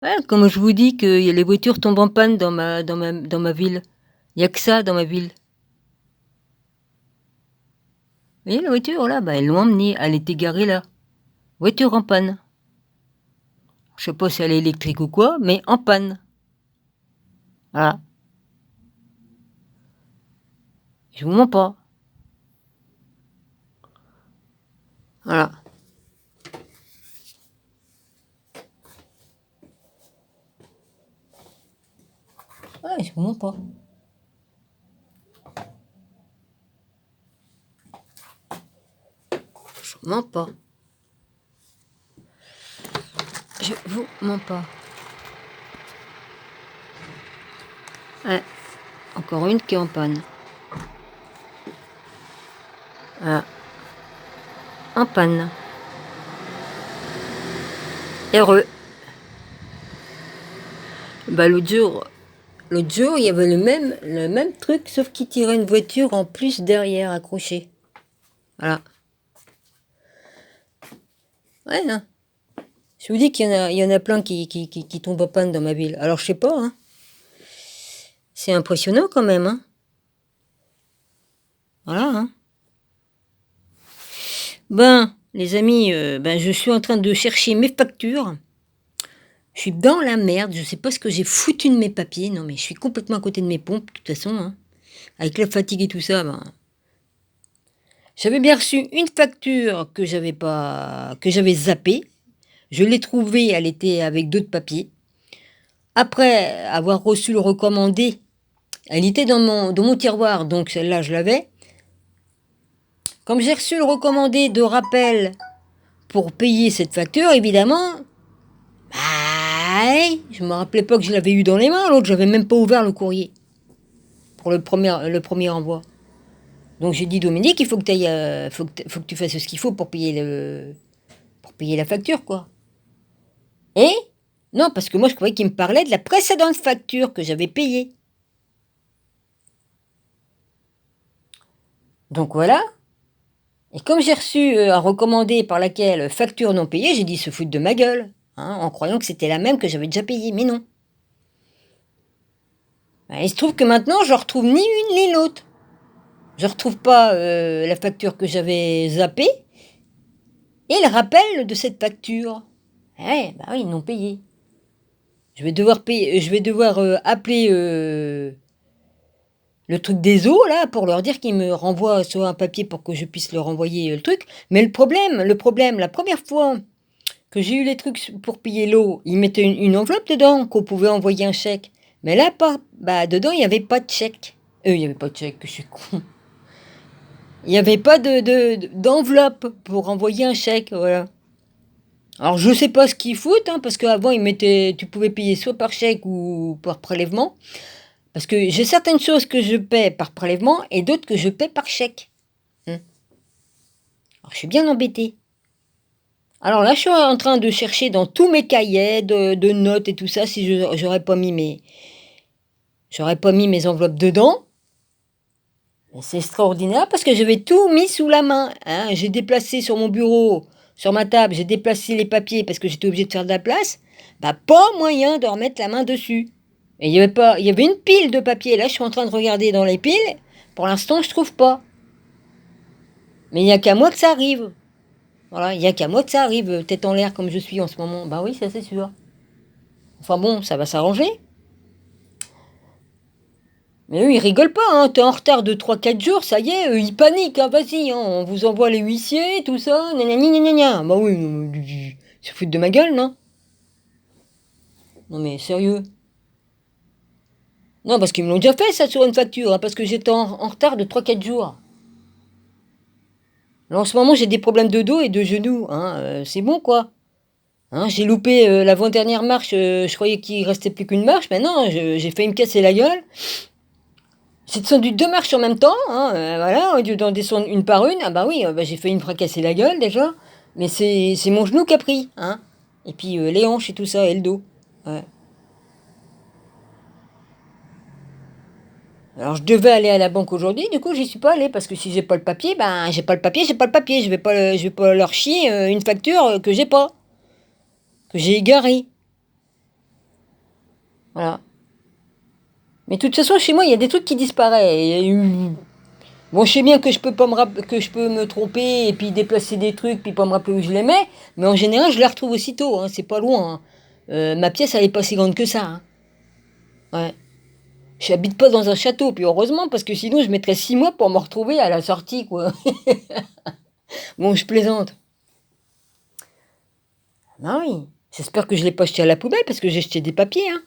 Ouais, comme je vous dis que les voitures tombent en panne dans ma ville. Il y a que ça dans ma ville. Vous voyez la voiture là? Bah, ils l'ont emmenée, elle était garée là. Voiture en panne. Je sais pas si elle est électrique ou quoi, mais en panne. Voilà, je vous mens pas. Voilà. Ouais, je vous mens pas. Je vous mens pas. Je vous mens pas. Ouais, encore une qui est en panne. Voilà, en panne. Heureux. Bah l'autre jour, il y avait le même truc, sauf qu'il tirait une voiture en plus derrière, accrochée. Voilà. Ouais, hein. Je vous dis qu'il y en a plein qui tombent en panne dans ma ville. Alors je sais pas, hein. C'est impressionnant quand même, hein. Voilà, hein. Ben, les amis, ben je suis en train de chercher mes factures. Je suis dans la merde, je sais pas ce que j'ai foutu de mes papiers. Non mais je suis complètement à côté de mes pompes, de toute façon, hein. Avec la fatigue et tout ça, ben. J'avais bien reçu une facture que j'avais zappée. Je l'ai trouvée, elle était avec d'autres papiers. Après avoir reçu le recommandé, elle était dans mon tiroir, donc celle-là je l'avais. Comme j'ai reçu le recommandé de rappel pour payer cette facture, évidemment, bah, je me rappelais pas que je l'avais eu dans les mains, l'autre, j'avais même pas ouvert le courrier pour le premier envoi. Donc j'ai dit Dominique, il faut que tu ailles, faut que tu fasses ce qu'il faut pour payer la facture, quoi. Et non, parce que moi je croyais qu'il me parlait de la précédente facture que j'avais payée. Donc voilà. Et comme j'ai reçu un recommandé par laquelle facture non payée, j'ai dit se foutre de ma gueule, hein, en croyant que c'était la même que j'avais déjà payée, mais non. Il se trouve que maintenant je retrouve ni une ni l'autre. Je retrouve pas la facture que j'avais zappée et le rappel de cette facture. Eh bah oui, ils n'ont payé. Je vais devoir appeler le truc des eaux là pour leur dire qu'ils me renvoient soit un papier pour que je puisse leur envoyer le truc. Mais le problème, la première fois que j'ai eu les trucs pour payer l'eau, ils mettaient une enveloppe dedans qu'on pouvait envoyer un chèque. Mais là, pas. Bah, dedans, il n'y avait pas de chèque. Il n'y avait pas de chèque, que je suis con. Il n'y avait pas d'enveloppe pour envoyer un chèque, voilà. Alors, je sais pas ce qu'ils foutent, hein, parce qu'avant, tu pouvais payer soit par chèque ou par prélèvement. Parce que j'ai certaines choses que je paie par prélèvement et d'autres que je paie par chèque. Alors, je suis bien embêtée. Alors là, je suis en train de chercher dans tous mes cahiers de notes et tout ça si j'aurais pas mis mes enveloppes dedans. C'est extraordinaire parce que j'avais tout mis sous la main, hein. J'ai déplacé sur mon bureau, sur ma table, j'ai déplacé les papiers parce que j'étais obligée de faire de la place. Bah, pas moyen de remettre la main dessus. Et il y avait une pile de papiers. Là, je suis en train de regarder dans les piles. Pour l'instant, je trouve pas. Mais il n'y a qu'à moi que ça arrive. Voilà, il n'y a qu'à moi que ça arrive, tête en l'air comme je suis en ce moment. Bah oui, ça c'est sûr. Enfin bon, ça va s'arranger. Mais eux, ils rigolent pas, hein. T'es en retard de 3 4 jours, ça y est, ils paniquent, hein. Vas-y, hein. On vous envoie les huissiers, tout ça, nanani, nanana. Bah oui, ils se foutent de ma gueule, non? Non mais sérieux. Non, parce qu'ils me l'ont déjà fait, ça, sur une facture, hein, parce que j'étais en retard de 3 4 jours. Là, en ce moment, j'ai des problèmes de dos et de genoux, hein. C'est bon, quoi. Hein, j'ai loupé l'avant-dernière marche, je croyais qu'il restait plus qu'une marche, mais non, j'ai failli me casser la gueule. J'ai descendu 2 marches en même temps, hein, voilà, au lieu d'en descendre une par une. Ah bah oui, bah j'ai failli me fracasser la gueule déjà. Mais c'est mon genou qui a pris, hein. Et puis les hanches et tout ça, et le dos. Ouais. Alors je devais aller à la banque aujourd'hui, du coup j'y suis pas allée parce que si j'ai pas le papier, ben j'ai pas le papier, j'ai pas le papier. Je vais pas leur chier une facture que j'ai pas, que j'ai égarée. Voilà. Mais de toute façon, chez moi, il y a des trucs qui disparaissent. Bon, je sais bien que je peux pas que je peux me tromper et puis déplacer des trucs puis pas me rappeler où je les mets, mais en général, je les retrouve aussitôt, hein, c'est pas loin, hein. Ma pièce, elle est pas si grande que ça, hein. Ouais. J'habite pas dans un château, puis heureusement, parce que sinon, je mettrais 6 mois pour me retrouver à la sortie, quoi. Bon, je plaisante. Ah oui. J'espère que je l'ai pas jeté à la poubelle, parce que j'ai jeté des papiers, hein.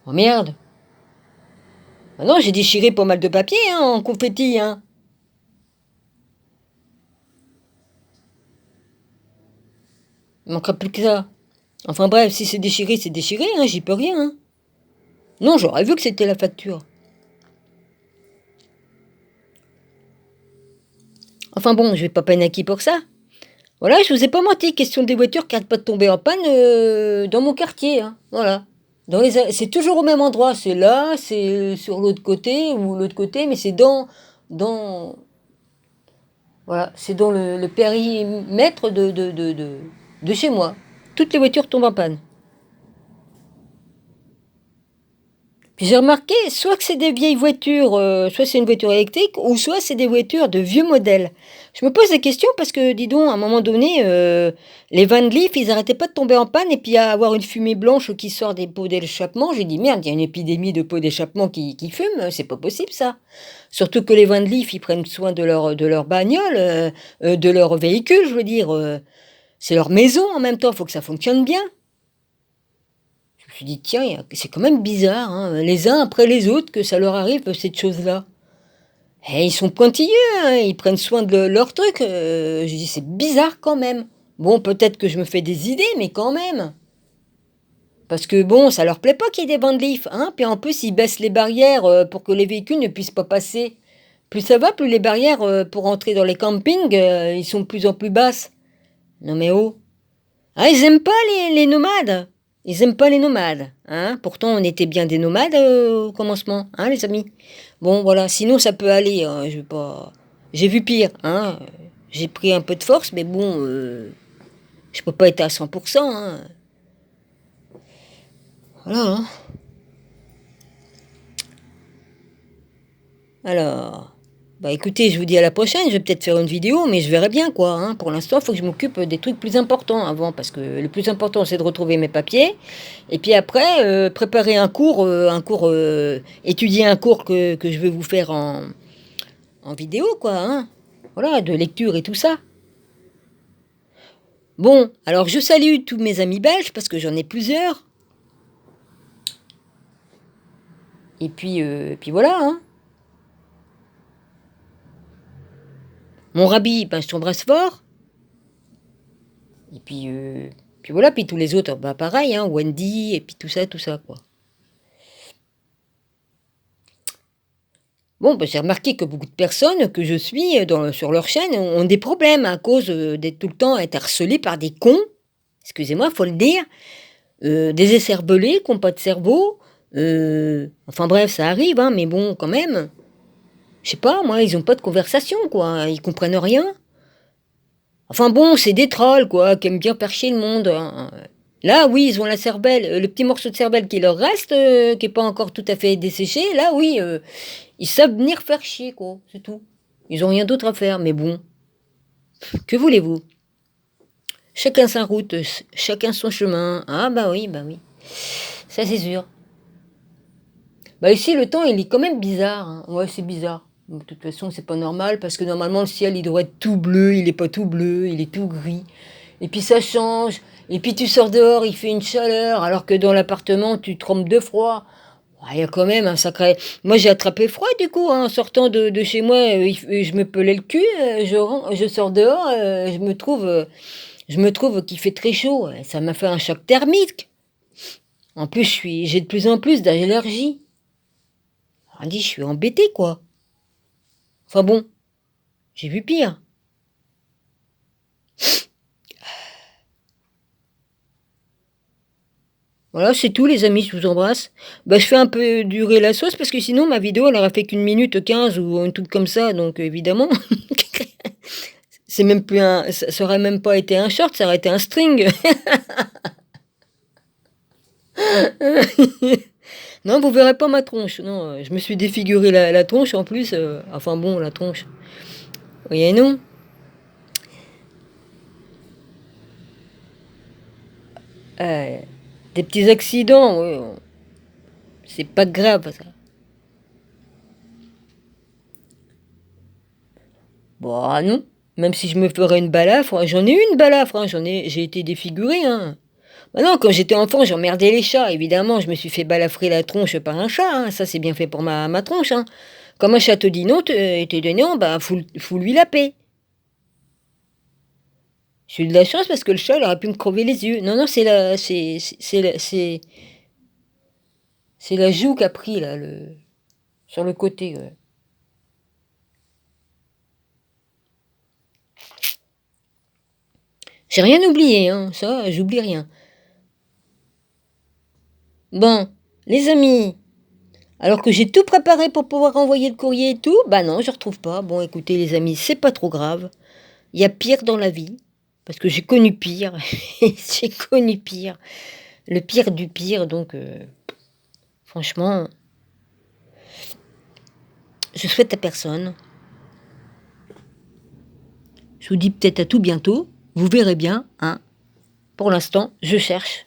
Oh merde. Ah non, j'ai déchiré pas mal de papiers, hein, en confetti, hein. Il manquera plus que ça. Enfin bref, si c'est déchiré, hein, j'y peux rien, hein. Non, j'aurais vu que c'était la facture. Enfin bon, je vais pas paniquer pour ça. Voilà, je vous ai pas menti, question des voitures qui n'arrêtent pas de tomber en panne dans mon quartier, hein. Voilà. C'est toujours au même endroit, c'est là, c'est sur l'autre côté ou l'autre côté, mais c'est dans, voilà, c'est dans le périmètre de chez moi. Toutes les voitures tombent en panne. Puis j'ai remarqué, soit que c'est des vieilles voitures, soit c'est une voiture électrique, ou soit c'est des voitures de vieux modèles. Je me pose des questions parce que, dis donc, à un moment donné, les Van Leaf, ils arrêtaient pas de tomber en panne et puis à avoir une fumée blanche qui sort des pots d'échappement. J'ai dit, merde, il y a une épidémie de pots d'échappement qui fument, c'est pas possible ça. Surtout que les Van Leaf, ils prennent soin de leur bagnole, de leur véhicule, je veux dire. C'est leur maison en même temps, il faut que ça fonctionne bien. Je me suis dit, tiens, c'est quand même bizarre, hein, les uns après les autres, que ça leur arrive, cette chose-là. Et ils sont pointilleux, hein, ils prennent soin de leur truc. Je dis, c'est bizarre quand même. Bon, peut-être que je me fais des idées, mais quand même. Parce que bon, ça leur plaît pas qu'il y ait des bandes leaf, hein. Puis en plus, ils baissent les barrières pour que les véhicules ne puissent pas passer. Plus ça va, plus les barrières pour entrer dans les campings, ils sont de plus en plus basses. Non mais oh. Ah, ils aiment pas les nomades. Ils aiment pas les nomades, hein. Pourtant, on était bien des nomades au commencement, hein, les amis. Bon, voilà. Sinon, ça peut aller, hein. Je vais pas. J'ai vu pire, hein. J'ai pris un peu de force, mais bon, je peux pas être à 100%, hein. Voilà, hein. Alors, bah écoutez, je vous dis à la prochaine. Je vais peut-être faire une vidéo, mais je verrai bien quoi, hein. Pour l'instant, il faut que je m'occupe des trucs plus importants avant, parce que le plus important, c'est de retrouver mes papiers. Et puis après, préparer étudier un cours que je vais vous faire en vidéo, quoi, hein. Voilà, de lecture et tout ça. Bon, alors je salue tous mes amis belges, parce que j'en ai plusieurs. Et puis voilà, hein. Mon rabbi, ben, je t'embrasse fort. Et puis voilà, puis tous les autres, bah pareil, hein, Wendy, et puis tout ça, quoi. Bon, bah, j'ai remarqué que beaucoup de personnes que je suis sur leur chaîne ont des problèmes à cause d'être tout le temps être harcelés par des cons, excusez-moi, faut le dire, des écervelés qui n'ont pas de cerveau. Enfin bref, ça arrive, hein, mais bon, quand même. Je sais pas, moi, ils ont pas de conversation, quoi. Ils comprennent rien. Enfin bon, c'est des trolls, quoi, qui aiment bien faire chier le monde, hein. Là, oui, ils ont la cervelle, le petit morceau de cervelle qui leur reste, qui est pas encore tout à fait desséché. Là, oui, ils savent venir faire chier, quoi, c'est tout. Ils ont rien d'autre à faire, mais bon, que voulez-vous? Chacun sa route, chacun son chemin. Ah bah oui, ça c'est sûr. Bah ici, le temps, il est quand même bizarre, hein. Ouais, c'est bizarre. De toute façon, c'est pas normal, parce que normalement, le ciel, il devrait être tout bleu, il est pas tout bleu, il est tout gris. Et puis ça change, et puis tu sors dehors, il fait une chaleur, alors que dans l'appartement, tu trempes de froid. Ah, il y a quand même un sacré... Moi, j'ai attrapé froid, du coup, hein, en sortant de chez moi, je me pelais le cul, je sors dehors, je me trouve qu'il fait très chaud. Ça m'a fait un choc thermique. En plus, j'ai de plus en plus d'allergies. On dit, je suis embêtée, quoi. Enfin bon, j'ai vu pire. Voilà, c'est tout, les amis, je vous embrasse. Bah, je fais un peu durer la sauce, parce que sinon, ma vidéo, elle aurait fait qu'1 minute 15 ou un truc comme ça, donc évidemment. C'est même plus ça aurait même pas été un short, ça aurait été un string. Non, vous verrez pas ma tronche. Non, je me suis défiguré la tronche en plus. Enfin bon, la tronche. Oui et non. Euh, des petits accidents, oui, c'est pas grave ça. Bah non. Même si je me ferais une balafre, j'en ai eu une balafre, hein, j'ai été défiguré, hein. Bah non, quand j'étais enfant, j'emmerdais les chats, évidemment, je me suis fait balafrer la tronche par un chat, hein, ça c'est bien fait pour ma tronche, hein. Quand un chat te dit non, t'es donné, bah faut lui la paix. J'ai eu de la chance parce que le chat, il aurait pu me crever les yeux. Non, non, c'est la joue qu'a pris, là, sur le côté. Ouais. J'ai rien oublié, hein, ça, j'oublie rien. Bon, les amis, alors que j'ai tout préparé pour pouvoir envoyer le courrier et tout, bah non, je retrouve pas. Bon, écoutez, les amis, c'est pas trop grave. Il y a pire dans la vie, parce que j'ai connu pire. J'ai connu pire. Le pire du pire, donc, franchement, je souhaite à personne. Je vous dis peut-être à tout bientôt. Vous verrez bien, hein. Pour l'instant, je cherche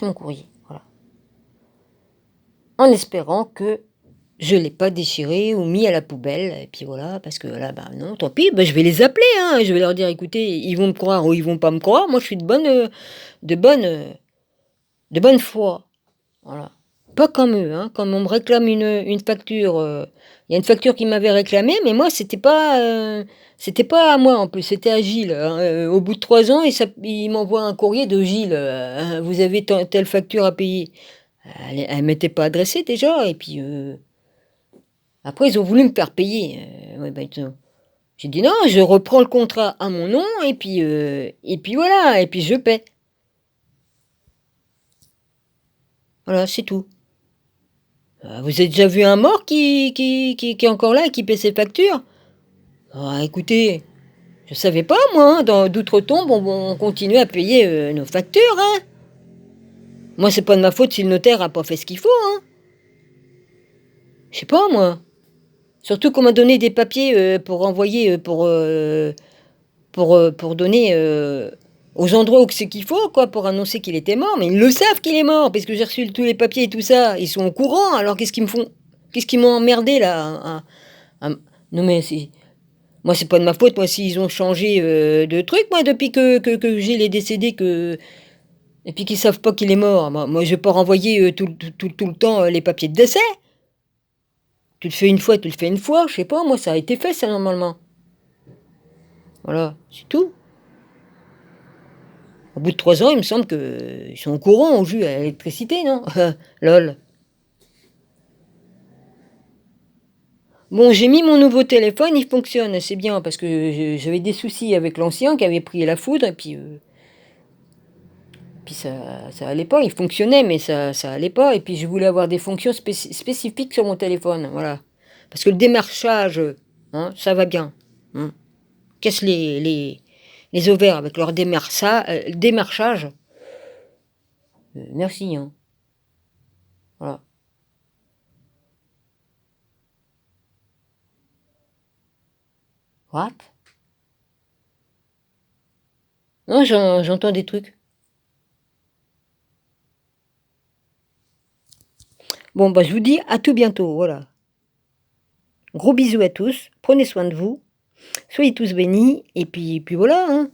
mon courrier. Voilà. En espérant que je ne l'ai pas déchiré ou mis à la poubelle. Et puis voilà, parce que là, bah non, tant pis, bah, je vais les appeler. Hein, je vais leur dire, écoutez, ils vont me croire ou ils vont pas me croire. Moi, je suis de bonne, de bonne foi. Voilà. Pas comme eux. Hein. Quand on me réclame une facture, il y a une facture qui m'avait réclamé, mais moi, c'était pas à moi en plus, c'était à Gilles. Hein. Au bout de 3 ans, il m'envoie un courrier de Gilles. Vous avez telle facture à payer. Elle m'était pas adressée déjà, et puis après ils ont voulu me faire payer. Ouais, bah, j'ai dit non, je reprends le contrat à mon nom, et puis voilà, et puis je paie. Voilà, c'est tout. Vous avez déjà vu un mort qui est encore là et qui paie ses factures? Ah, écoutez, je savais pas moi, hein, d'outre-tombe on continue à payer nos factures, hein. Moi c'est pas de ma faute si le notaire a pas fait ce qu'il faut, hein. Je sais pas moi. Surtout qu'on m'a donné des papiers pour envoyer, pour donner aux endroits où c'est qu'il faut, quoi, pour annoncer qu'il était mort. Mais ils le savent qu'il est mort, parce que j'ai reçu tous les papiers et tout ça. Ils sont au courant, alors qu'est-ce qu'ils me font? Qu'est-ce qu'ils m'ont emmerdé là? Non mais moi c'est pas de ma faute, moi s'ils ont changé de truc, moi depuis que Gilles est décédé, et puis qu'ils savent pas qu'il est mort. Moi je vais pas renvoyer tout le temps les papiers de décès. Tu le fais une fois, tu le fais une fois, je sais pas, moi ça a été fait ça normalement. Voilà, c'est tout. Au bout de 3 ans, il me semble qu'ils sont au courant au jus à l'électricité, non? Lol. Bon, j'ai mis mon nouveau téléphone, il fonctionne, c'est bien, parce que j'avais des soucis avec l'ancien qui avait pris la foudre, et puis ça allait pas, il fonctionnait, mais ça allait pas, et puis je voulais avoir des fonctions spécifiques sur mon téléphone, voilà. Parce que le démarchage, hein, ça va bien. Hein. Casse les ovaires avec leur démarchage. Merci, hein. Voilà. What? Non, j'entends des trucs. Bon, bah, je vous dis à tout bientôt, voilà. Gros bisous à tous, prenez soin de vous, soyez tous bénis, et puis voilà, hein.